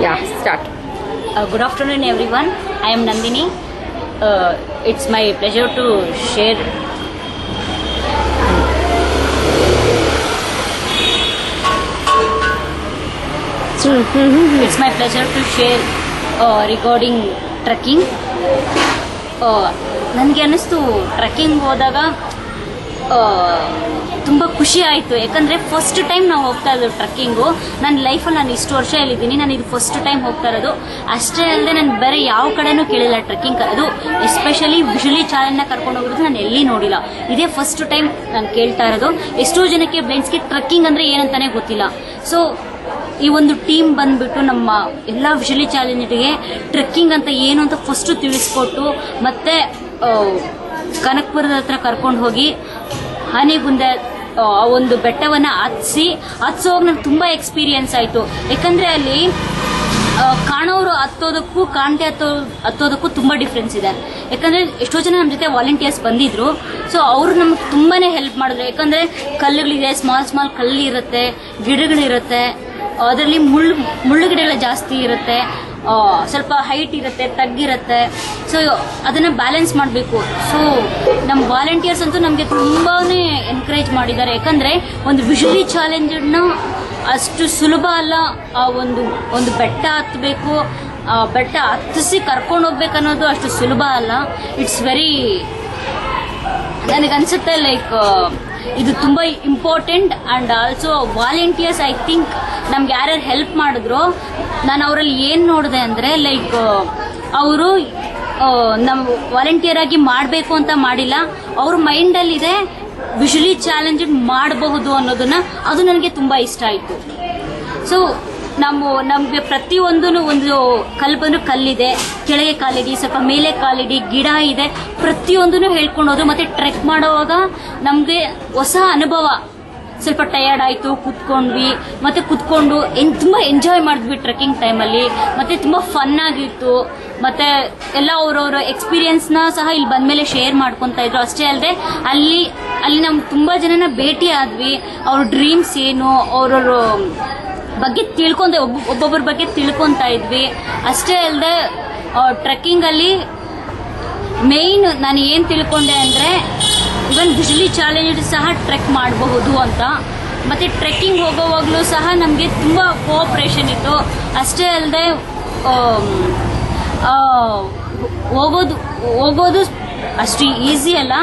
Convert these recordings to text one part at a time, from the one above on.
Yeah, start. Good afternoon, everyone. I am Nandini. It's my pleasure to share. It's my pleasure to share regarding trekking. ನನಗೆ ಅನ್ನಿಸ್ತು trekking ಹೋದಾಗ ತುಂಬ ಖುಷಿ ಆಯಿತು. ಯಾಕಂದರೆ ಫಸ್ಟ್ ಟೈಮ್ ನಾವು ಹೋಗ್ತಾ ಇರೋದು ಟ್ರೆಕ್ಕಿಂಗು. ನನ್ನ ಲೈಫಲ್ಲಿ ನಾನು ಇಷ್ಟು ವರ್ಷ ಇಲ್ಲಿದ್ದೀನಿ, ನಾನು ಇದು ಫಸ್ಟ್ ಟೈಮ್ ಹೋಗ್ತಾ ಇರೋದು. ಅಷ್ಟೇ ಅಲ್ಲದೆ ನಾನು ಬೇರೆ ಯಾವ ಕಡೆನೂ ಕೇಳಿಲ್ಲ ಟ್ರೆಕ್ಕಿಂಗ್. ಅದು ಎಸ್ಪೆಷಲಿ ವಿಜುಲಿ ಚಾಲೆಂಜ್ನ ಕರ್ಕೊಂಡು ಹೋಗೋದು ನಾನು ಎಲ್ಲಿ ನೋಡಿಲ್ಲ. ಇದೇ ಫಸ್ಟ್ ಟೈಮ್ ನಾನು ಕೇಳ್ತಾ ಇರೋದು. ಎಷ್ಟೋ ಜನಕ್ಕೆ ಬ್ಲೈಂಡ್ಸ್ಗೆ ಟ್ರೆಕ್ಕಿಂಗ್ ಅಂದರೆ ಏನಂತಾನೆ ಗೊತ್ತಿಲ್ಲ. ಸೊ ಈ ಒಂದು ಟೀಮ್ ಬಂದ್ಬಿಟ್ಟು ನಮ್ಮ ಎಲ್ಲ ವಿಜುಲಿ ಚಾಲೆಂಜ್ಗೆ ಟ್ರೆಕ್ಕಿಂಗ್ ಅಂತ ಏನು ಅಂತ ಫಸ್ಟ್ ತಿಳಿಸ್ಕೊಟ್ಟು ಮತ್ತೆ ಕನಕಪುರದ ಹತ್ರ ಕರ್ಕೊಂಡು ಹೋಗಿ ಆನೆಗುಂದೆ ಆ ಒಂದು ಬೆಟ್ಟವನ್ನು ಹತ್ಸೋಗಿ ನನಗೆ ತುಂಬ ಎಕ್ಸ್ಪೀರಿಯನ್ಸ್ ಆಯಿತು. ಯಾಕಂದರೆ ಅಲ್ಲಿ ಕಾಣೋರು ಹತ್ತೋದಕ್ಕೂ ಕಾಣದೆ ಹತ್ತೋದಕ್ಕೂ ತುಂಬ ಡಿಫ್ರೆನ್ಸ್ ಇದೆ. ಯಾಕಂದರೆ ಎಷ್ಟೋ ಜನ ನಮ್ಮ ಜೊತೆ ವಾಲಂಟಿಯರ್ಸ್ ಬಂದಿದ್ರು. ಸೊ ಅವರು ನಮ್ಗೆ ತುಂಬಾ ಹೆಲ್ಪ್ ಮಾಡಿದ್ರು. ಯಾಕಂದರೆ ಕಲ್ಲುಗಳಿದೆ, ಸ್ಮಾಲ್ ಕಲ್ಲು ಇರುತ್ತೆ, ಗಿಡಗಳಿರುತ್ತೆ, ಅದರಲ್ಲಿ ಮುಳ್ಳು ಗಿಡಗಳು ಜಾಸ್ತಿ ಇರುತ್ತೆ, ಸ್ವಲ್ಪ ಹೈಟ್ ಇರುತ್ತೆ, ತಗ್ಗಿರುತ್ತೆ. ಸೊ ಅದನ್ನು ಬ್ಯಾಲೆನ್ಸ್ ಮಾಡಬೇಕು. ಸೊ ನಮ್ಮ ವಾಲಂಟಿಯರ್ಸ್ ಅಂತೂ ನಮಗೆ ತುಂಬಾ ಎನ್ಕರೇಜ್ ಮಾಡಿದ್ದಾರೆ. ಯಾಕಂದರೆ ಒಂದು ವಿಜುಲಿ ಚಾಲೆಂಜನ್ನು ಅಷ್ಟು ಸುಲಭ ಅಲ್ಲ. ಆ ಒಂದು ಬೆಟ್ಟ ಹತ್ತಬೇಕು, ಬೆಟ್ಟ ಹತ್ತಿಸಿ ಕರ್ಕೊಂಡು ಹೋಗ್ಬೇಕು ಅನ್ನೋದು ಅಷ್ಟು ಸುಲಭ ಅಲ್ಲ. ಇಟ್ಸ್ ವೆರಿ, ನನಗನ್ಸುತ್ತೆ ಲೈಕ್ ಇದು ತುಂಬ important. And also volunteers I think ನಮ್ಗೆ ಯಾರ್ಯಾರು ಹೆಲ್ಪ್ ಮಾಡಿದ್ರು, ನಾನು ಅವರಲ್ಲಿ ಏನು ನೋಡಿದೆ ಅಂದರೆ ಲೈಕ್ ಅವರು ನಮ್ಮ ವಾಲಂಟಿಯರ್ ಆಗಿ ಮಾಡಬೇಕು ಅಂತ ಮಾಡಿಲ್ಲ. ಅವ್ರ ಮೈಂಡಲ್ಲಿದೆ ವಿಜುಲಿ ಚಾಲೆಂಜ್ ಮಾಡಬಹುದು ಅನ್ನೋದನ್ನ, ಅದು ನನಗೆ ತುಂಬ ಇಷ್ಟ ಆಯಿತು. ಸೊ ನಮಗೆ ಪ್ರತಿಯೊಂದೂ ಒಂದು ಕಲ್ಲು ಬಂದರೂ ಕಲ್ಲಿದೆ, ಕೆಳಗೆ ಕಾಲಿಡಿ, ಸ್ವಲ್ಪ ಮೇಲೆ ಕಾಲಿಡಿ, ಗಿಡ ಇದೆ, ಪ್ರತಿಯೊಂದೂ ಹೇಳ್ಕೊಳೋದು. ಮತ್ತು ಟ್ರೆಕ್ ಮಾಡುವಾಗ ನಮಗೆ ಹೊಸ ಅನುಭವ. ಸ್ವಲ್ಪ ಟಯರ್ಡ್ ಆಯಿತು, ಕುತ್ಕೊಂಡ್ವಿ, ಮತ್ತು ಕುತ್ಕೊಂಡು ತುಂಬ ಎಂಜಾಯ್ ಮಾಡಿದ್ವಿ ಟ್ರೆಕ್ಕಿಂಗ್ ಟೈಮಲ್ಲಿ. ಮತ್ತು ತುಂಬ ಫನ್ ಆಗಿತ್ತು. ಮತ್ತು ಎಲ್ಲ ಅವರವರ ಎಕ್ಸ್ಪೀರಿಯನ್ಸ್ನ ಸಹ ಇಲ್ಲಿ ಬಂದಮೇಲೆ ಶೇರ್ ಮಾಡ್ಕೊತಾ ಇದ್ರು. ಅಷ್ಟೇ ಅಲ್ಲದೆ ಅಲ್ಲಿ ನಮ್ಗೆ ತುಂಬ ಜನನ ಭೇಟಿ ಆದ್ವಿ. ಅವ್ರ ಡ್ರೀಮ್ಸ್ ಏನು, ಅವ್ರವ್ರ ಬಗ್ಗೆ ಒಬ್ಬೊಬ್ಬರ ಬಗ್ಗೆ ತಿಳ್ಕೊತಾ ಇದ್ವಿ. ಅಷ್ಟೇ ಅಲ್ಲದೆ ಟ್ರೆಕ್ಕಿಂಗಲ್ಲಿ ಮೇಯ್ನ್ ನಾನು ಏನು ತಿಳ್ಕೊಂಡೆ ಅಂದರೆ ಇವನ್ ವಿಜುಲಿ ಚಾಲೆಂಜ್ ಸಹ ಟ್ರೆಕ್ ಮಾಡಬಹುದು ಅಂತ. ಮತ್ತು ಟ್ರೆಕ್ಕಿಂಗ್ ಹೋಗೋವಾಗಲೂ ಸಹ ನಮಗೆ ತುಂಬ ಕೋಆಪ್ರೇಷನ್ ಇತ್ತು. ಅಷ್ಟೇ ಅಲ್ಲದೆ ಹೋಗೋದು ಅಷ್ಟು ಈಸಿ ಅಲ್ಲ.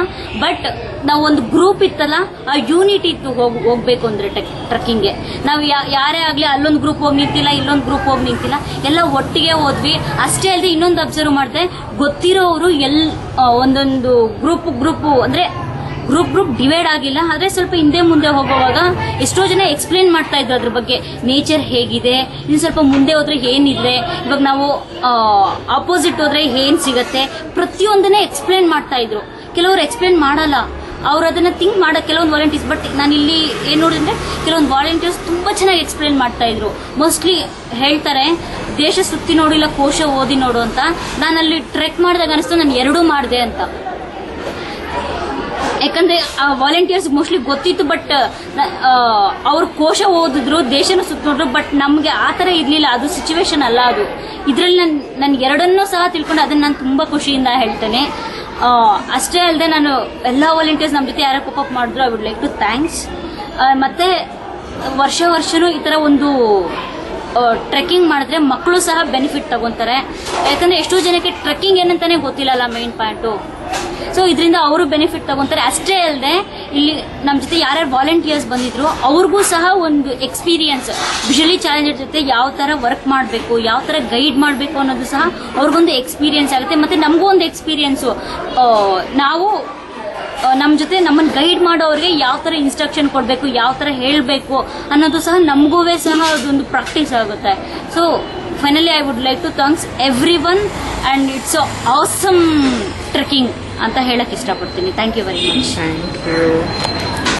ಬಟ್ ನಾವು ಒಂದು ಗ್ರೂಪ್ ಇತ್ತಲ್ಲ, ಆ ಯೂನಿಟಿ ಇತ್ತು ಹೋಗ್ಬೇಕು ಅಂದರೆ ಟ್ರೆಕ್ಕಿಂಗ್ಗೆ. ನಾವು ಯಾರೇ ಆಗಲಿ ಅಲ್ಲೊಂದು ಗ್ರೂಪ್ ಹೋಗಿ ನಿಂತಿಲ್ಲ, ಇಲ್ಲೊಂದು ಗ್ರೂಪ್ ಹೋಗಿ ನಿಂತಿಲ್ಲ, ಎಲ್ಲ ಒಟ್ಟಿಗೆ ಹೋದ್ವಿ. ಅಷ್ಟೇ ಅಲ್ಲದೆ ಇನ್ನೊಂದು ಅಬ್ಸರ್ವ್ ಮಾಡಿದೆ, ಗೊತ್ತಿರೋರು ಒಂದೊಂದು ಗ್ರೂಪ್ ಅಂದರೆ ಗ್ರೂಪ್ ಡಿವೈಡ್ ಆಗಿಲ್ಲ. ಆದರೆ ಸ್ವಲ್ಪ ಹಿಂದೆ ಮುಂದೆ ಹೋಗುವಾಗ ಎಷ್ಟೋ ಜನ ಎಕ್ಸ್ಪ್ಲೇನ್ ಮಾಡ್ತಾ ಇದ್ರು ಅದ್ರ ಬಗ್ಗೆ. ನೇಚರ್ ಹೇಗಿದೆ, ಇನ್ನು ಸ್ವಲ್ಪ ಮುಂದೆ ಹೋದ್ರೆ ಏನಿದೆ, ಇವಾಗ ನಾವು ಆಪೋಸಿಟ್ ಹೋದ್ರೆ ಏನ್ ಸಿಗತ್ತೆ, ಪ್ರತಿಯೊಂದನ್ನೇ ಎಕ್ಸ್ಪ್ಲೇನ್ ಮಾಡ್ತಾ ಇದ್ರು. ಕೆಲವರು ಎಕ್ಸ್ಪ್ಲೇನ್ ಮಾಡಲ್ಲ, ಅವ್ರು ಅದನ್ನ ಥಿಂಕ್ ಮಾಡೋ ಕೆಲವೊಂದು ವಾಲಂಟಿಯರ್ಸ್. ಬಟ್ ನಾನು ಇಲ್ಲಿ ಏನು ನೋಡಿದ್ರೆ ಕೆಲವೊಂದು ವಾಲಂಟಿಯರ್ಸ್ ತುಂಬ ಚೆನ್ನಾಗಿ ಎಕ್ಸ್ಪ್ಲೇನ್ ಮಾಡ್ತಾ ಇದ್ರು. ಮೋಸ್ಟ್ಲಿ ಹೇಳ್ತಾರೆ ದೇಶ ಸುತ್ತಿ ನೋಡಿಲ್ಲ ಕೋಶ ಓದಿ ನೋಡು ಅಂತ. ನಾನು ಅಲ್ಲಿ ಟ್ರೆಕ್ ಮಾಡಿದಾಗ ಅನಿಸ್ತು ನಾನು ಎರಡೂ ಮಾಡಿದೆ ಅಂತ. ಯಾಕಂದ್ರೆ ಆ ವಾಲಂಟಿಯರ್ಸ್ ಮೋಸ್ಟ್ಲಿ ಗೊತ್ತಿತ್ತು, ಬಟ್ ಅವ್ರು ಕೋಶ ಓದಿದ್ರು, ದೇಶನ ಸುತ್ತೋದ್ರು. ಬಟ್ ನಮಗೆ ಆ ಥರ ಇರಲಿಲ್ಲ, ಅದು ಸಿಚುವೇಶನ್ ಅಲ್ಲ ಅದು. ಇದರಲ್ಲಿ ನಾನು ಎರಡನ್ನೂ ಸಹ ತಿಳ್ಕೊಂಡು ಅದನ್ನು ನಾನು ತುಂಬ ಖುಷಿಯಿಂದ ಹೇಳ್ತೇನೆ. ಅಷ್ಟೇ ಅಲ್ಲದೆ ನಾನು ಎಲ್ಲ ವಾಲಂಟಿಯರ್ಸ್ ನಮ್ಮ ಜೊತೆ ಯಾರು ಕೋಪಪ್ ಮಾಡಿದ್ರು, I would like to thanks. ಮತ್ತು ವರ್ಷನೂ ಈ ಥರ ಒಂದು ಟ್ರೆಕ್ಕಿಂಗ್ ಮಾಡಿದ್ರೆ ಮಕ್ಕಳು ಸಹ ಬೆನಿಫಿಟ್ ತಗೊತಾರೆ. ಯಾಕಂದರೆ ಎಷ್ಟೋ ಜನಕ್ಕೆ ಟ್ರೆಕ್ಕಿಂಗ್ ಏನಂತಾನೆ ಗೊತ್ತಿಲ್ಲಲ್ಲ ಮೇನ್ ಪಾಯಿಂಟು. ಸೊ ಇದರಿಂದ ಅವರು ಬೆನಿಫಿಟ್ ತಗೊಂತಾರೆ. ಅಷ್ಟೇ ಅಲ್ಲದೆ ಇಲ್ಲಿ ನಮ್ಮ ಜೊತೆ ಯಾರ್ಯಾರು ವಾಲಂಟಿಯರ್ಸ್ ಬಂದಿದ್ರು ಅವ್ರಿಗೂ ಸಹ ಒಂದು ಎಕ್ಸ್ಪೀರಿಯನ್ಸ್, ವಿಜುಲಿ ಚಾಲೆಂಜರ್ ಜೊತೆ ಯಾವ ಥರ ವರ್ಕ್ ಮಾಡಬೇಕು, ಯಾವ ಥರ ಗೈಡ್ ಮಾಡಬೇಕು ಅನ್ನೋದು ಸಹ ಅವ್ರಿಗೊಂದು ಎಕ್ಸ್ಪೀರಿಯನ್ಸ್ ಆಗುತ್ತೆ. ಮತ್ತು ನಮಗೂ ಒಂದು ಎಕ್ಸ್ಪೀರಿಯನ್ಸು, ನಾವು ನಮ್ಮ ಜೊತೆ ನಮ್ಮನ್ನು ಗೈಡ್ ಮಾಡೋರಿಗೆ ಯಾವ ಥರ ಇನ್ಸ್ಟ್ರಕ್ಷನ್ ಕೊಡಬೇಕು, ಯಾವ ಥರ ಹೇಳಬೇಕು ಅನ್ನೋದು ಸಹ ನಮಗೂ ಸಹ ಅದೊಂದು ಪ್ರಾಕ್ಟೀಸ್ ಆಗುತ್ತೆ. So finally I would like to thanks everyone and it's awesome trekking ಅಂತ ಹೇಳಕ್ಕೆ ಇಷ್ಟಪಡ್ತೀನಿ. Thank you very much. Thank you.